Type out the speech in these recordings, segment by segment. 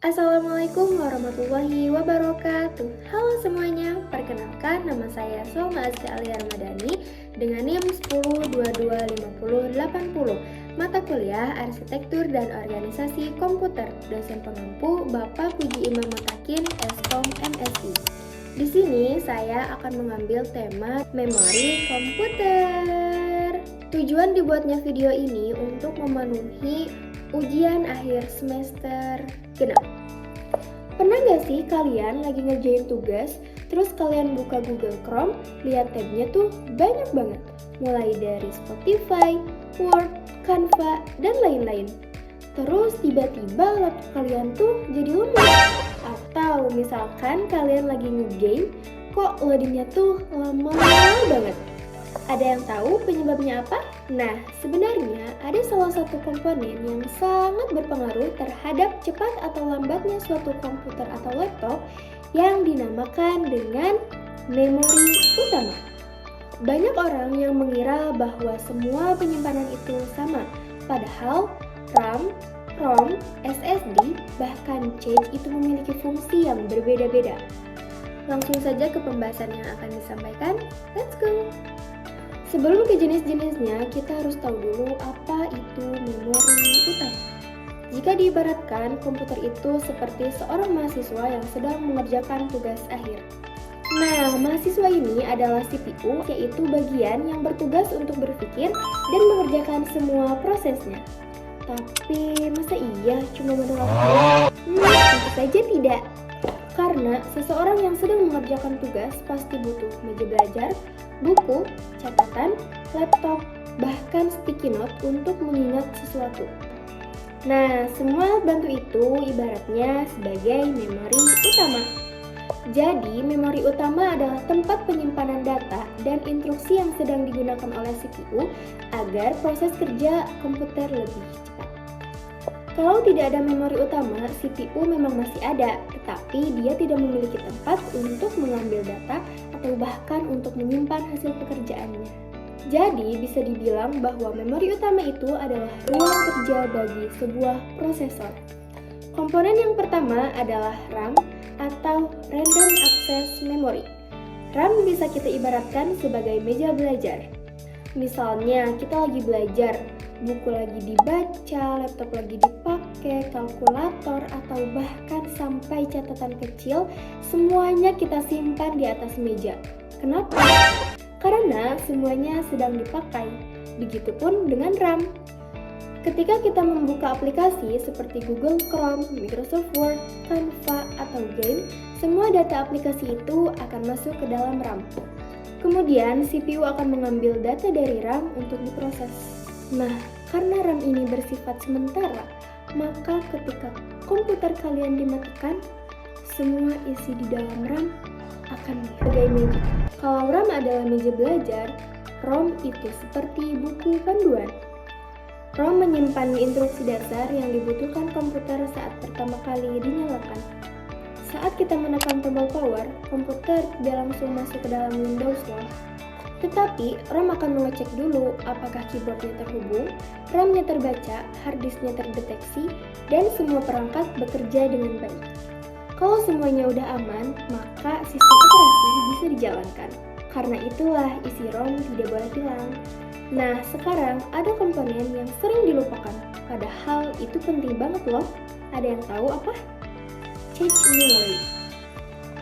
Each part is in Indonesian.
Assalamualaikum warahmatullahi wabarakatuh. Halo semuanya, perkenalkan nama saya Salma Azka Alia Ramadhani dengan NIM 10225080. Mata kuliah Arsitektur dan Organisasi Komputer. Dosen pengampu Bapak Puji Imam Mutakin, Eskom MSI. Di sini saya akan mengambil tema memori komputer. Tujuan dibuatnya video ini untuk memenuhi ujian akhir semester genap. Pernah gak sih kalian lagi ngerjain tugas, terus kalian buka Google Chrome, lihat tabnya tuh banyak banget, mulai dari Spotify, Word, Canva, dan lain-lain. Terus tiba-tiba laptop kalian tuh jadi lemot. Atau misalkan kalian lagi nge-game, kok loadingnya tuh lama banget. Ada yang tahu penyebabnya apa? Nah, sebenarnya ada salah satu komponen yang sangat berpengaruh terhadap cepat atau lambatnya suatu komputer atau laptop yang dinamakan dengan memori utama. Banyak orang yang mengira bahwa semua penyimpanan itu sama, padahal RAM, ROM, SSD, bahkan cache itu memiliki fungsi yang berbeda-beda. Langsung saja ke pembahasan yang akan disampaikan. Let's go! Sebelum ke jenis-jenisnya, kita harus tahu dulu apa itu memori utama. Jika diibaratkan, komputer itu seperti seorang mahasiswa yang sedang mengerjakan tugas akhir. Nah, mahasiswa ini adalah CPU, yaitu bagian yang bertugas untuk berpikir dan mengerjakan semua prosesnya. Tapi, masa iya cuma menerapkan? Tentu saja tidak. Karena seseorang yang sedang mengerjakan tugas pasti butuh meja belajar, buku, catatan, laptop, bahkan sticky note untuk mengingat sesuatu. Nah, semua bantu itu ibaratnya sebagai memori utama. Jadi, memori utama adalah tempat penyimpanan data dan instruksi yang sedang digunakan oleh CPU agar proses kerja komputer lebih cepat. Kalau tidak ada memori utama, CPU memang masih ada, tetapi dia tidak memiliki tempat untuk mengambil data atau bahkan untuk menyimpan hasil pekerjaannya. Jadi, bisa dibilang bahwa memori utama itu adalah ruang kerja bagi sebuah prosesor. Komponen yang pertama adalah RAM atau Random Access Memory. RAM bisa kita ibaratkan sebagai meja belajar. Misalnya, kita lagi belajar, buku lagi dibaca, laptop lagi dipakai, kalkulator, atau bahkan sampai catatan kecil, semuanya kita simpan di atas meja. Kenapa? Karena semuanya sedang dipakai. Begitupun dengan RAM. Ketika kita membuka aplikasi seperti Google Chrome, Microsoft Word, Canva, atau game, semua data aplikasi itu akan masuk ke dalam RAM. Kemudian, CPU akan mengambil data dari RAM untuk diproses. Nah, karena RAM ini bersifat sementara, maka ketika komputer kalian dimatikan, semua isi di dalam RAM akan sebagai meja. Kalau RAM adalah meja belajar, ROM itu seperti buku panduan. ROM menyimpan instruksi dasar yang dibutuhkan komputer saat pertama kali dinyalakan. Saat kita menekan tombol power, komputer tidak langsung masuk ke dalam Windows loh. Tetapi, ROM akan mengecek dulu apakah keyboardnya terhubung, RAM-nya terbaca, harddisknya terdeteksi, dan semua perangkat bekerja dengan baik. Kalau semuanya udah aman, maka sistem operasi bisa dijalankan. Karena itulah isi ROM tidak boleh hilang. Nah, sekarang ada komponen yang sering dilupakan, padahal itu penting banget loh. Ada yang tahu apa? Cache memory.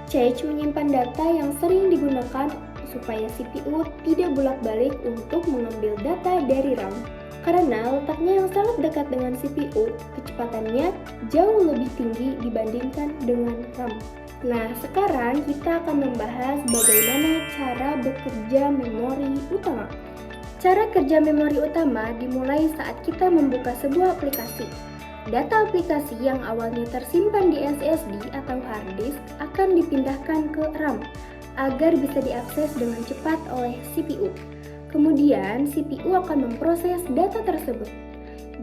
Cache menyimpan data yang sering digunakan supaya CPU tidak bolak-balik untuk mengambil data dari RAM. Karena letaknya yang sangat dekat dengan CPU, kecepatannya jauh lebih tinggi dibandingkan dengan RAM. Nah, sekarang kita akan membahas bagaimana cara bekerja memori utama. Cara kerja memori utama dimulai saat kita membuka sebuah aplikasi. Data aplikasi yang awalnya tersimpan di SSD atau hard disk akan dipindahkan ke RAM agar bisa diakses dengan cepat oleh CPU. Kemudian, CPU akan memproses data tersebut.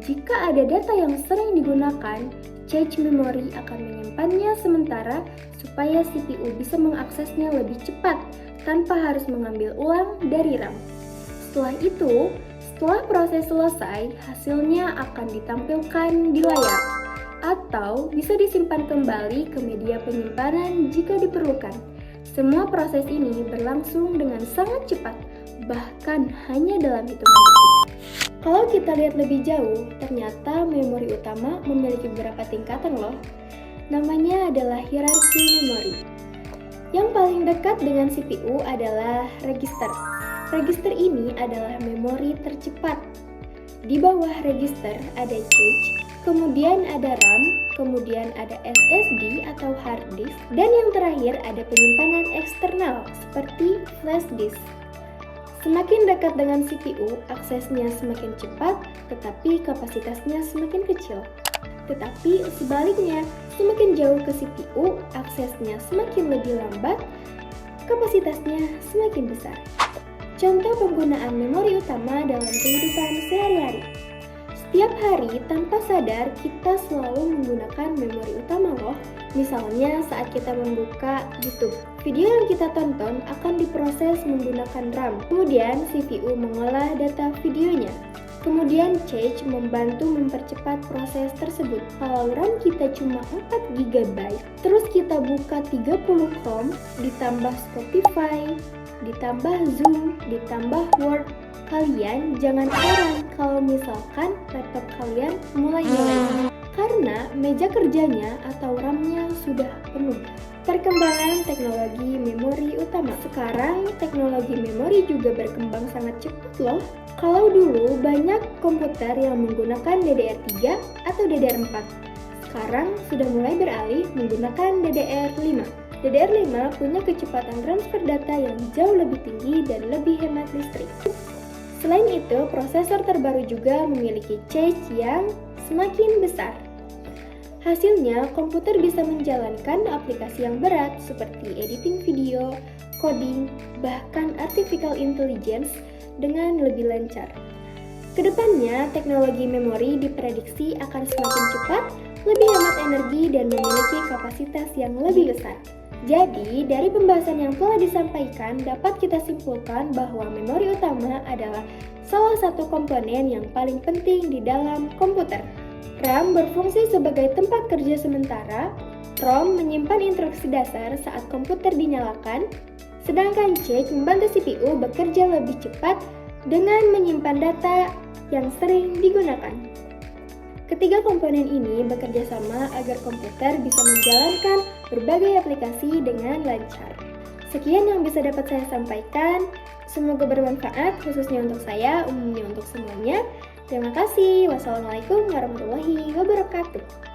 Jika ada data yang sering digunakan, cache memory akan menyimpannya sementara supaya CPU bisa mengaksesnya lebih cepat tanpa harus mengambil ulang dari RAM. Setelah itu, setelah proses selesai, hasilnya akan ditampilkan di layar. atau bisa disimpan kembali ke media penyimpanan jika diperlukan. Semua proses ini berlangsung dengan sangat cepat, bahkan hanya dalam hitungan detik. Kalau kita lihat lebih jauh, ternyata memori utama memiliki beberapa tingkatan loh. Namanya adalah hierarki memori. Yang paling dekat dengan CPU adalah register. Register ini adalah memori tercepat. Di bawah register ada cache, kemudian ada RAM, kemudian ada SSD atau hard disk, dan yang terakhir ada penyimpanan eksternal seperti flash disk. Semakin dekat dengan CPU, aksesnya semakin cepat, tetapi kapasitasnya semakin kecil. Tetapi sebaliknya, semakin jauh ke CPU, aksesnya semakin lebih lambat, kapasitasnya semakin besar. Contoh penggunaan memori utama dalam kehidupan sehari-hari. Setiap hari tanpa sadar kita selalu menggunakan memori utama loh. Misalnya saat kita membuka YouTube, video yang kita tonton akan diproses menggunakan RAM. Kemudian CPU mengolah data videonya. Kemudian cache membantu mempercepat proses tersebut. Kalau RAM kita cuma 4 GB, terus kita buka 30 Chrome, ditambah Spotify, ditambah Zoom, ditambah Word, kalian jangan heran kalau misalkan laptop kalian mulai nyala karena meja kerjanya atau RAM-nya sudah penuh. Perkembangan teknologi memori utama. Sekarang teknologi memori juga berkembang sangat cepat loh. Kalau dulu banyak komputer yang menggunakan DDR3 atau DDR4. Sekarang sudah mulai beralih menggunakan DDR5. DDR5 punya kecepatan transfer data yang jauh lebih tinggi dan lebih hemat listrik. Selain itu, prosesor terbaru juga memiliki cache yang semakin besar. Hasilnya, komputer bisa menjalankan aplikasi yang berat seperti editing video, coding, bahkan artificial intelligence dengan lebih lancar. Kedepannya, teknologi memori diprediksi akan semakin cepat, lebih hemat energi, dan memiliki kapasitas yang lebih besar. Jadi, dari pembahasan yang telah disampaikan, dapat kita simpulkan bahwa memori utama adalah salah satu komponen yang paling penting di dalam komputer. RAM berfungsi sebagai tempat kerja sementara, ROM menyimpan instruksi dasar saat komputer dinyalakan, sedangkan cache membantu CPU bekerja lebih cepat dengan menyimpan data yang sering digunakan. Ketiga komponen ini bekerja sama agar komputer bisa menjalankan berbagai aplikasi dengan lancar. Sekian yang bisa dapat saya sampaikan. Semoga bermanfaat khususnya untuk saya, umumnya untuk semuanya. Terima kasih. Wassalamualaikum warahmatullahi wabarakatuh.